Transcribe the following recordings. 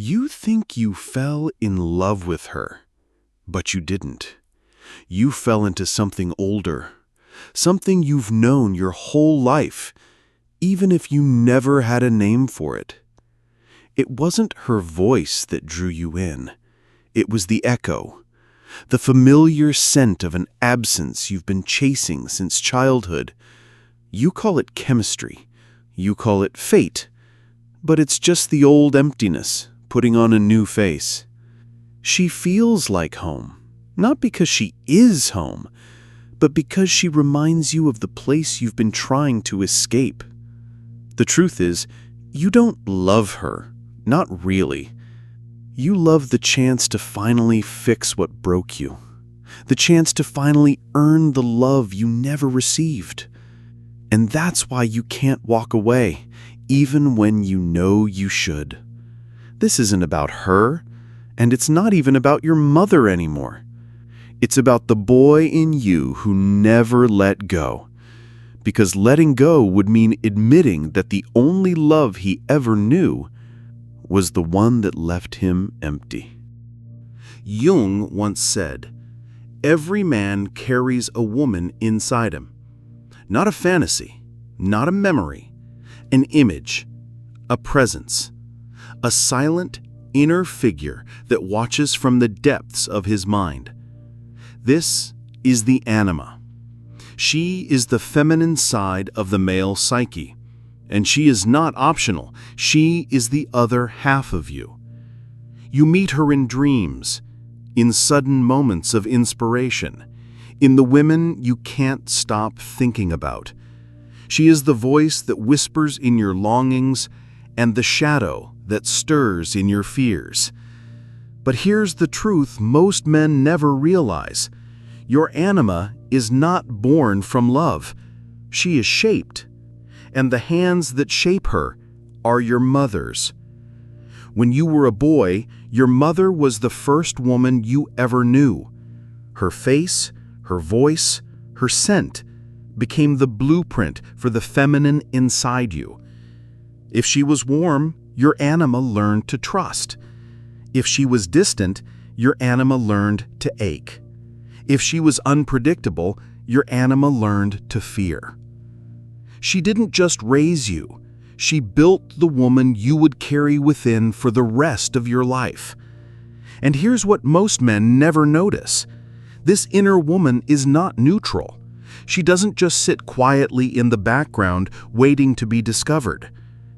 You think you fell in love with her, but you didn't. You fell into something older, something you've known your whole life, even if you never had a name for it. It wasn't her voice that drew you in. It was the echo, the familiar scent of an absence you've been chasing since childhood. You call it chemistry. You call it fate. But it's just the old emptiness putting on a new face. She feels like home, not because she is home, but because she reminds you of the place you've been trying to escape. The truth is, you don't love her, not really. You love the chance to finally fix what broke you, the chance to finally earn the love you never received. And that's why you can't walk away, even when you know you should. This isn't about her, and it's not even about your mother anymore. It's about the boy in you who never let go. Because letting go would mean admitting that the only love he ever knew was the one that left him empty. Jung once said, "Every man carries a woman inside him. Not a fantasy, not a memory, an image, a presence, a silent inner figure that watches from the depths of his mind. This is the anima. She is the feminine side of the male psyche, and she is not optional. She is the other half of you. You meet her in dreams, in sudden moments of inspiration, in the women you can't stop thinking about. She is the voice that whispers in your longings and the shadow that stirs in your fears. But here's the truth most men never realize. Your anima is not born from love. She is shaped, and the hands that shape her are your mother's. When you were a boy, your mother was the first woman you ever knew. Her face, her voice, her scent became the blueprint for the feminine inside you. If she was warm, your anima learned to trust. If she was distant, your anima learned to ache. If she was unpredictable, your anima learned to fear. She didn't just raise you. She built the woman you would carry within for the rest of your life. And here's what most men never notice. This inner woman is not neutral. She doesn't just sit quietly in the background waiting to be discovered.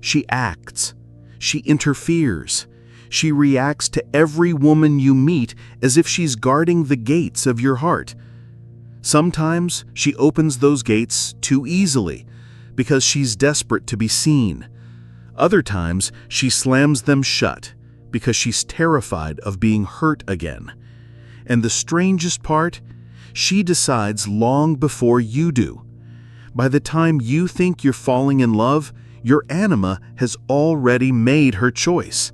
She acts. She interferes. She reacts to every woman you meet as if she's guarding the gates of your heart. Sometimes she opens those gates too easily because she's desperate to be seen. Other times she slams them shut because she's terrified of being hurt again. And the strangest part, she decides long before you do. By the time you think you're falling in love, your anima has already made her choice.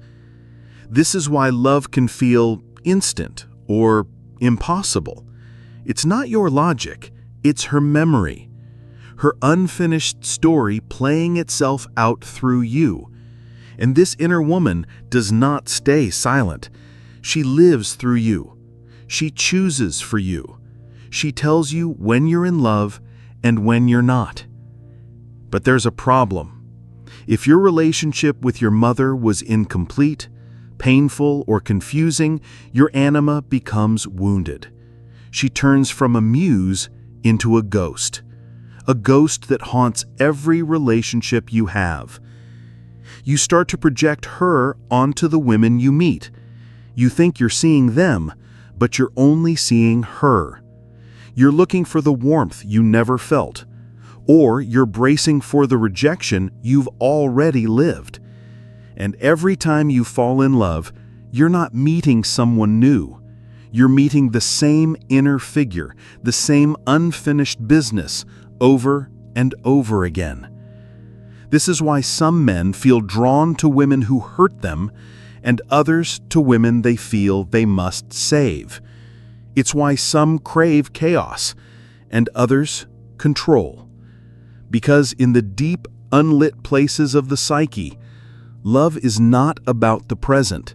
This is why love can feel instant or impossible. It's not your logic, it's her memory, her unfinished story playing itself out through you. And this inner woman does not stay silent. She lives through you. She chooses for you. She tells you when you're in love and when you're not. But there's a problem. If your relationship with your mother was incomplete, painful, or confusing, your anima becomes wounded. She turns from a muse into a ghost that haunts every relationship you have. You start to project her onto the women you meet. You think you're seeing them, but you're only seeing her. You're looking for the warmth you never felt, or you're bracing for the rejection you've already lived. And every time you fall in love, you're not meeting someone new. You're meeting the same inner figure, the same unfinished business, over and over again. This is why some men feel drawn to women who hurt them, and others to women they feel they must save. It's why some crave chaos, and others control. Because in the deep, unlit places of the psyche, Love is not about the present.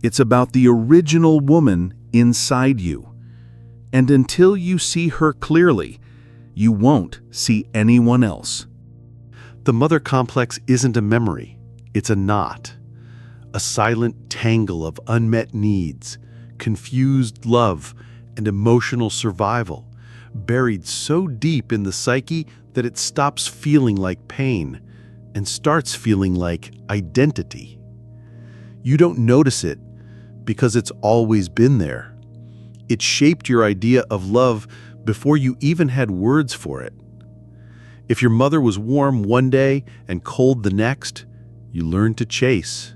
It's about the original woman inside you. And until you see her clearly, you won't see anyone else. The mother complex isn't a memory. It's a knot. A silent tangle of unmet needs, confused love, and emotional survival, buried so deep in the psyche that it stops feeling like pain and starts feeling like identity. You don't notice it because it's always been there. It shaped your idea of love before you even had words for it. If your mother was warm one day and cold the next, you learned to chase.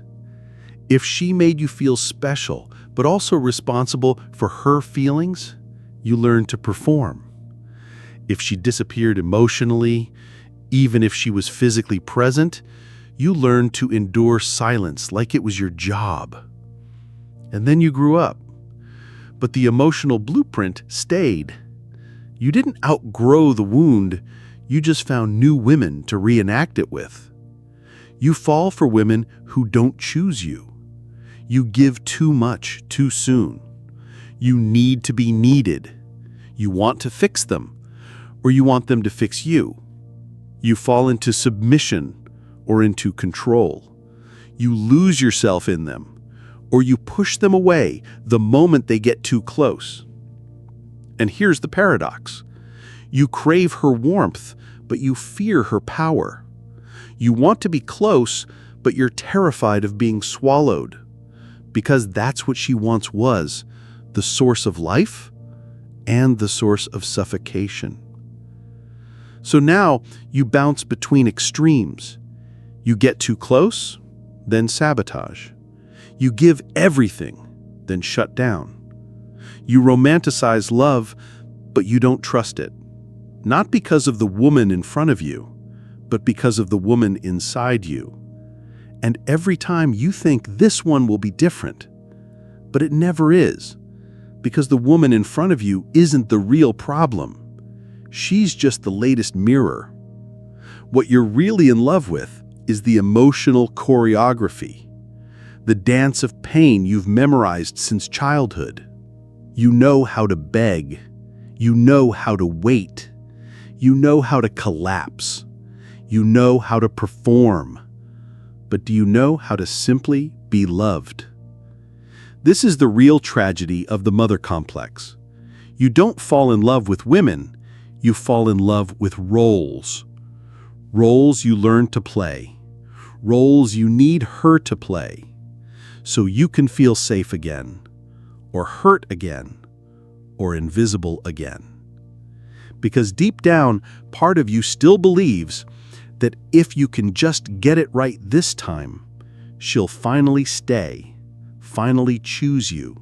If she made you feel special, but also responsible for her feelings, you learned to perform. If she disappeared emotionally, even if she was physically present, you learned to endure silence like it was your job. And then you grew up. But the emotional blueprint stayed. You didn't outgrow the wound, you just found new women to reenact it with. You fall for women who don't choose you. You give too much too soon. You need to be needed. You want to fix them, or you want them to fix you. You fall into submission or into control. You lose yourself in them, or you push them away the moment they get too close. And here's the paradox. You crave her warmth, but you fear her power. You want to be close, but you're terrified of being swallowed. Because that's what she once was, the source of life and the source of suffocation. So now you bounce between extremes. You get too close, then sabotage. You give everything, then shut down. You romanticize love, but you don't trust it. Not because of the woman in front of you, but because of the woman inside you. And every time you think this one will be different, but it never is, because the woman in front of you isn't the real problem. She's just the latest mirror. What you're really in love with is the emotional choreography, the dance of pain you've memorized since childhood. You know how to beg. You know how to wait. You know how to collapse. You know how to perform. But do you know how to simply be loved? This is the real tragedy of the mother complex. You don't fall in love with women, you fall in love with roles. Roles you learn to play. Roles you need her to play. So you can feel safe again, or hurt again, or invisible again. Because deep down, part of you still believes that if you can just get it right this time, she'll finally stay, finally choose you,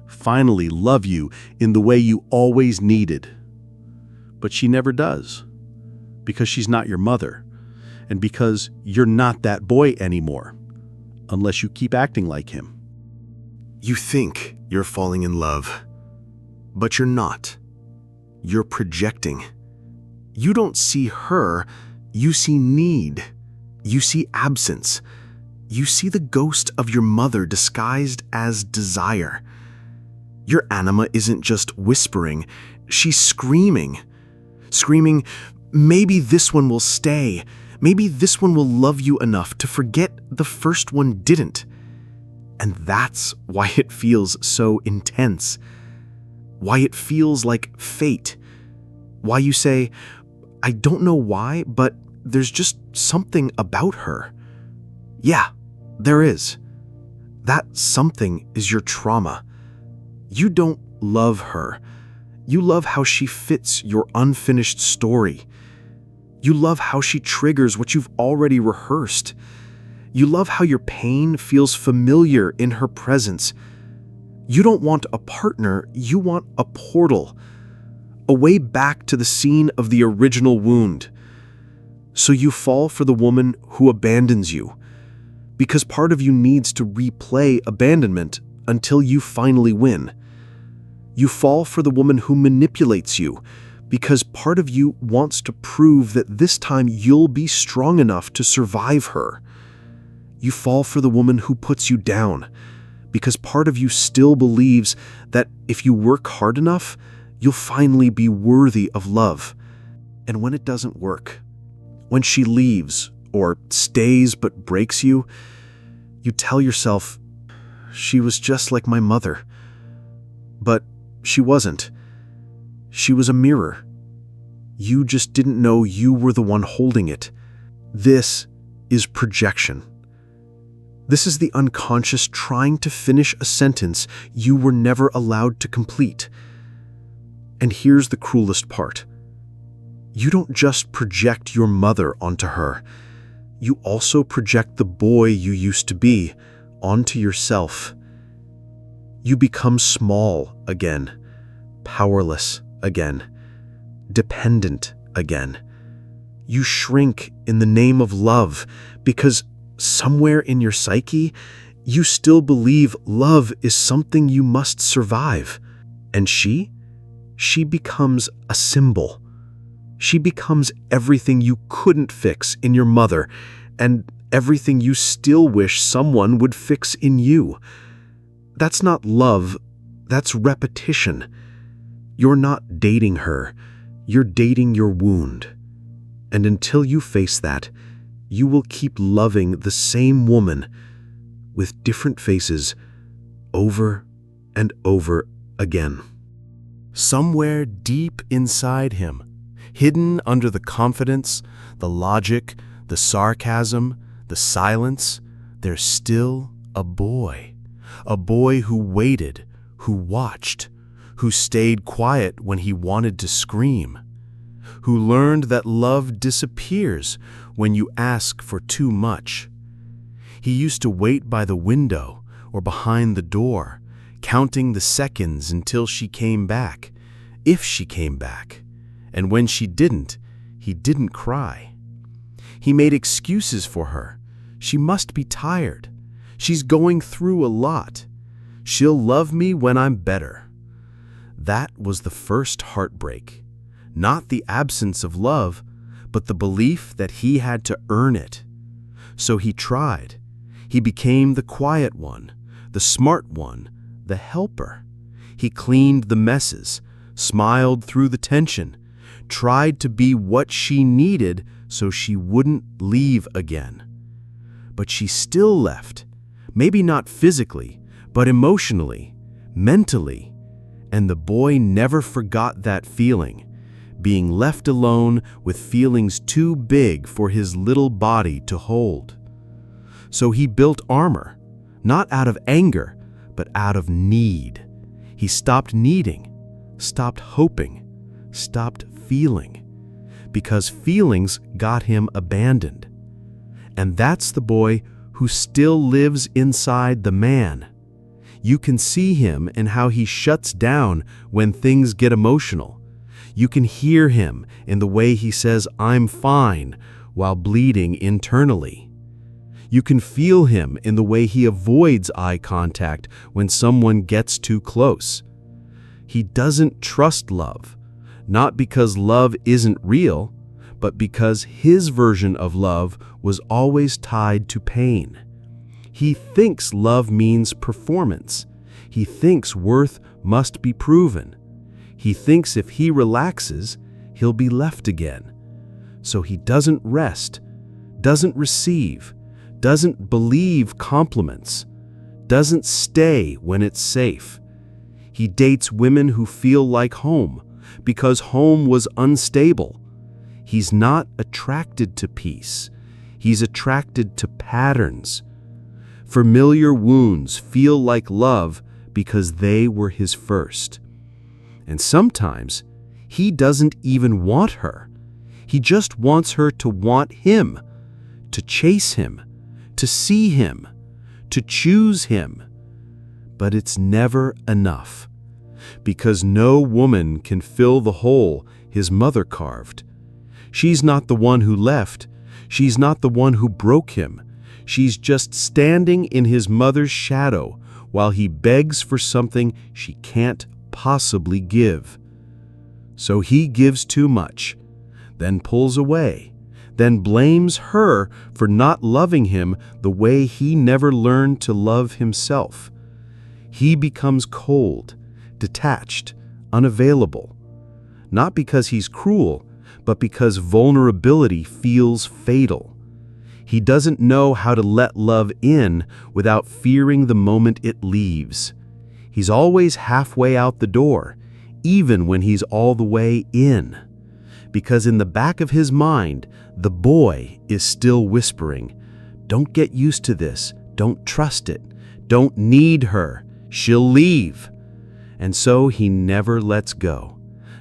finally love you in the way you always needed. But she never does, because she's not your mother, and because you're not that boy anymore, unless you keep acting like him. You think you're falling in love, but you're not. You're projecting. You don't see her, you see need. You see absence. You see the ghost of your mother disguised as desire. Your anima isn't just whispering, she's screaming. Screaming, maybe this one will stay. Maybe this one will love you enough to forget the first one didn't. And that's why it feels so intense. Why it feels like fate. Why you say, I don't know why, but there's just something about her. Yeah, there is. That something is your trauma. You don't love her. You love how she fits your unfinished story. You love how she triggers what you've already rehearsed. You love how your pain feels familiar in her presence. You don't want a partner, you want a portal, a way back to the scene of the original wound. So you fall for the woman who abandons you, because part of you needs to replay abandonment until you finally win. You fall for the woman who manipulates you, because part of you wants to prove that this time you'll be strong enough to survive her. You fall for the woman who puts you down, because part of you still believes that if you work hard enough, you'll finally be worthy of love. And when it doesn't work, when she leaves or stays but breaks you, you tell yourself, she was just like my mother. But she wasn't. She was a mirror. You just didn't know you were the one holding it. This is projection. This is the unconscious trying to finish a sentence you were never allowed to complete. And here's the cruelest part. You don't just project your mother onto her. You also project the boy you used to be onto yourself. You become small again, powerless again, dependent again. You shrink in the name of love because somewhere in your psyche, you still believe love is something you must survive. And she becomes a symbol. She becomes everything you couldn't fix in your mother and everything you still wish someone would fix in you. That's not love, that's repetition. You're not dating her, you're dating your wound. And until you face that, you will keep loving the same woman with different faces over and over again. Somewhere deep inside him, hidden under the confidence, the logic, the sarcasm, the silence, there's still a boy who waited, who watched, who stayed quiet when he wanted to scream, who learned that love disappears when you ask for too much. He used to wait by the window or behind the door, counting the seconds until she came back, if she came back. And when she didn't, he didn't cry. He made excuses for her. She must be tired. She's going through a lot. She'll love me when I'm better. That was the first heartbreak. Not the absence of love, but the belief that he had to earn it. So he tried. He became the quiet one, the smart one, the helper. He cleaned the messes, smiled through the tension, tried to be what she needed so she wouldn't leave again. But she still left, maybe not physically, but emotionally, mentally, and the boy never forgot that feeling, being left alone with feelings too big for his little body to hold. So he built armor, not out of anger, but out of need. He stopped needing, stopped hoping, stopped feeling, because feelings got him abandoned. And that's the boy who still lives inside the man. You can see him in how he shuts down when things get emotional. You can hear him in the way he says, "I'm fine," while bleeding internally. You can feel him in the way he avoids eye contact when someone gets too close. He doesn't trust love, not because love isn't real, but because his version of love was always tied to pain. He thinks love means performance. He thinks worth must be proven. He thinks if he relaxes, he'll be left again. So he doesn't rest, doesn't receive, doesn't believe compliments, doesn't stay when it's safe. He dates women who feel like home because home was unstable. He's not attracted to peace. He's attracted to patterns. Familiar wounds feel like love because they were his first. And sometimes he doesn't even want her. He just wants her to want him, to chase him, to see him, to choose him. But it's never enough, because no woman can fill the hole his mother carved. She's not the one who left. She's not the one who broke him. She's just standing in his mother's shadow while he begs for something she can't possibly give. So he gives too much, then pulls away, then blames her for not loving him the way he never learned to love himself. He becomes cold, detached, unavailable, not because he's cruel, but because vulnerability feels fatal. He doesn't know how to let love in without fearing the moment it leaves. He's always halfway out the door, even when he's all the way in. Because in the back of his mind, the boy is still whispering, "Don't get used to this. Don't trust it. Don't need her. She'll leave." And so he never lets go.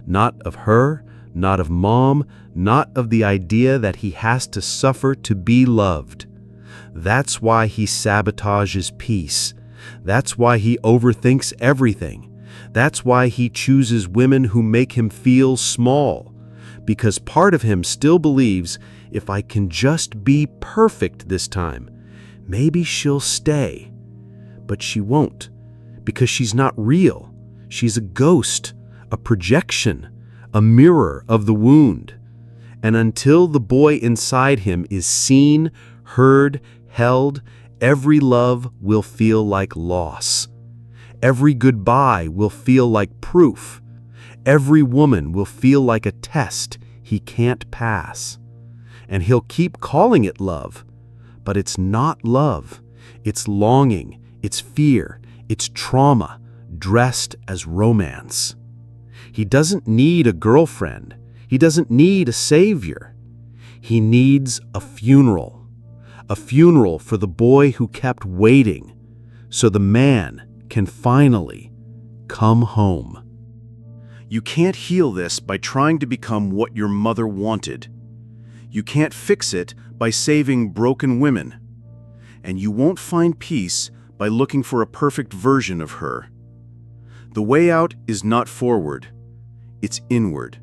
Not of her, not of mom, not of the idea that he has to suffer to be loved. That's why he sabotages peace. That's why he overthinks everything. That's why he chooses women who make him feel small. Because part of him still believes, if I can just be perfect this time, maybe she'll stay. But she won't, because she's not real. She's a ghost, a projection, a mirror of the wound. And until the boy inside him is seen, heard, held, every love will feel like loss. Every goodbye will feel like proof. Every woman will feel like a test he can't pass. And he'll keep calling it love, but it's not love. It's longing, it's fear, it's trauma, dressed as romance. He doesn't need a girlfriend. He doesn't need a savior. He needs a funeral for the boy who kept waiting, so the man can finally come home. You can't heal this by trying to become what your mother wanted. You can't fix it by saving broken women. And you won't find peace by looking for a perfect version of her. The way out is not forward, it's inward.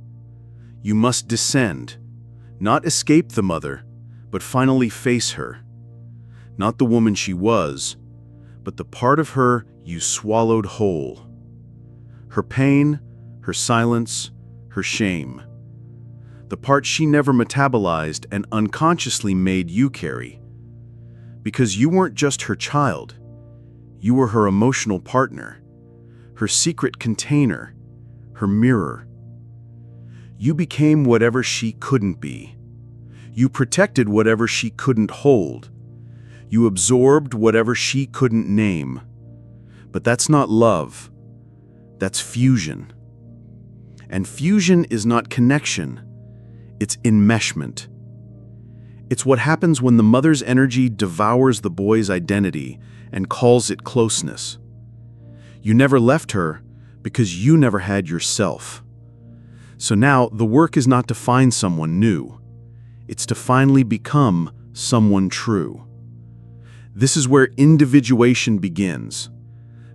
You must descend, not escape the mother, but finally face her. Not the woman she was, but the part of her you swallowed whole. Her pain, her silence, her shame. The part she never metabolized and unconsciously made you carry. Because you weren't just her child, you were her emotional partner, her secret container, her mirror. You became whatever she couldn't be. You protected whatever she couldn't hold. You absorbed whatever she couldn't name. But that's not love. That's fusion. And fusion is not connection. It's enmeshment. It's what happens when the mother's energy devours the boy's identity and calls it closeness. You never left her because you never had yourself. So now the work is not to find someone new. It's to finally become someone true. This is where individuation begins,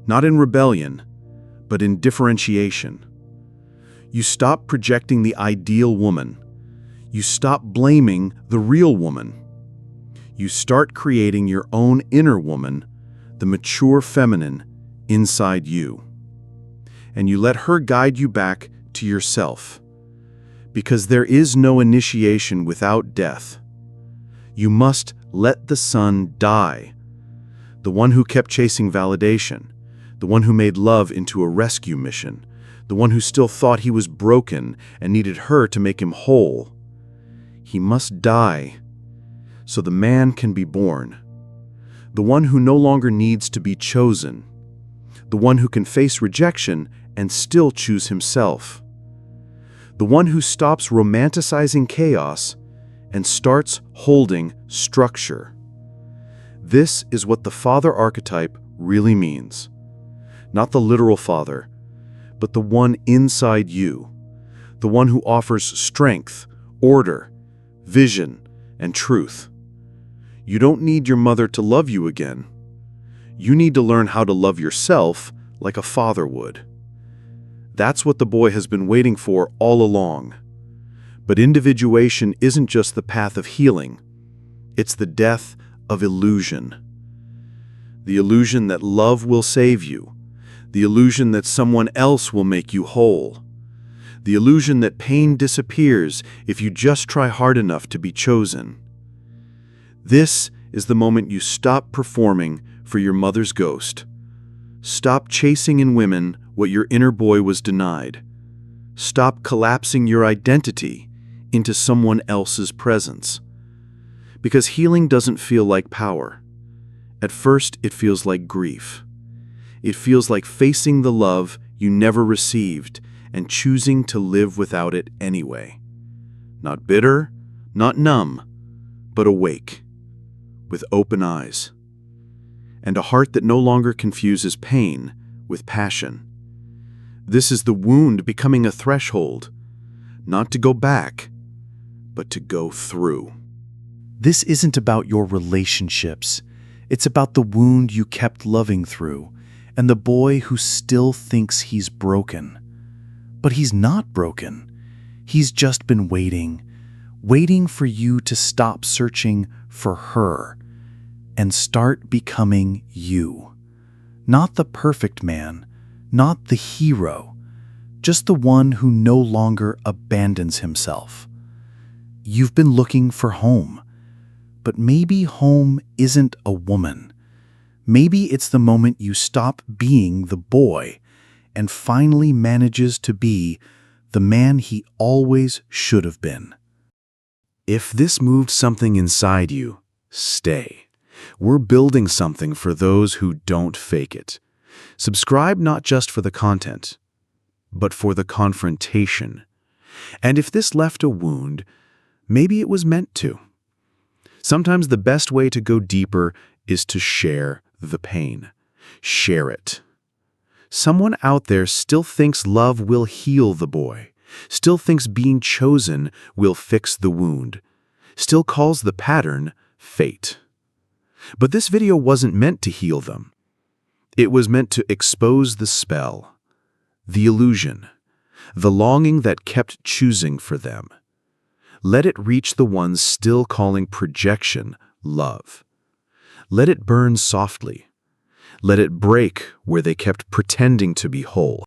not in rebellion, but in differentiation. You stop projecting the ideal woman. You stop blaming the real woman. You start creating your own inner woman, the mature feminine inside you. And you let her guide you back to yourself. Because there is no initiation without death. You must let the son die. The one who kept chasing validation. The one who made love into a rescue mission. The one who still thought he was broken and needed her to make him whole. He must die so the man can be born. The one who no longer needs to be chosen. The one who can face rejection and still choose himself. The one who stops romanticizing chaos and starts holding structure. This is what the father archetype really means. Not the literal father, but the one inside you. The one who offers strength, order, vision, and truth. You don't need your mother to love you again. You need to learn how to love yourself like a father would. That's what the boy has been waiting for all along. But individuation isn't just the path of healing. It's the death of illusion. The illusion that love will save you. The illusion that someone else will make you whole. The illusion that pain disappears if you just try hard enough to be chosen. This is the moment you stop performing for your mother's ghost. Stop chasing in women what your inner boy was denied. Stop collapsing your identity into someone else's presence. Because healing doesn't feel like power. At first, it feels like grief. It feels like facing the love you never received and choosing to live without it anyway. Not bitter, not numb, but awake, with open eyes, and a heart that no longer confuses pain with passion. This is the wound becoming a threshold, not to go back, but to go through. This isn't about your relationships. It's about the wound you kept loving through, and the boy who still thinks he's broken. But he's not broken. He's just been waiting for you to stop searching for her and start becoming you. Not the perfect man, not the hero, just the one who no longer abandons himself. You've been looking for home, but maybe home isn't a woman. Maybe it's the moment you stop being the boy and finally manages to be the man he always should have been. If this moved something inside you, stay. We're building something for those who don't fake it. Subscribe not just for the content, but for the confrontation. And if this left a wound, maybe it was meant to. Sometimes the best way to go deeper is to share the pain. Share it. Someone out there still thinks love will heal the boy, still thinks being chosen will fix the wound, still calls the pattern fate. But this video wasn't meant to heal them. It was meant to expose the spell, the illusion, the longing that kept choosing for them. Let it reach the ones still calling projection love. Let it burn softly. Let it break where they kept pretending to be whole.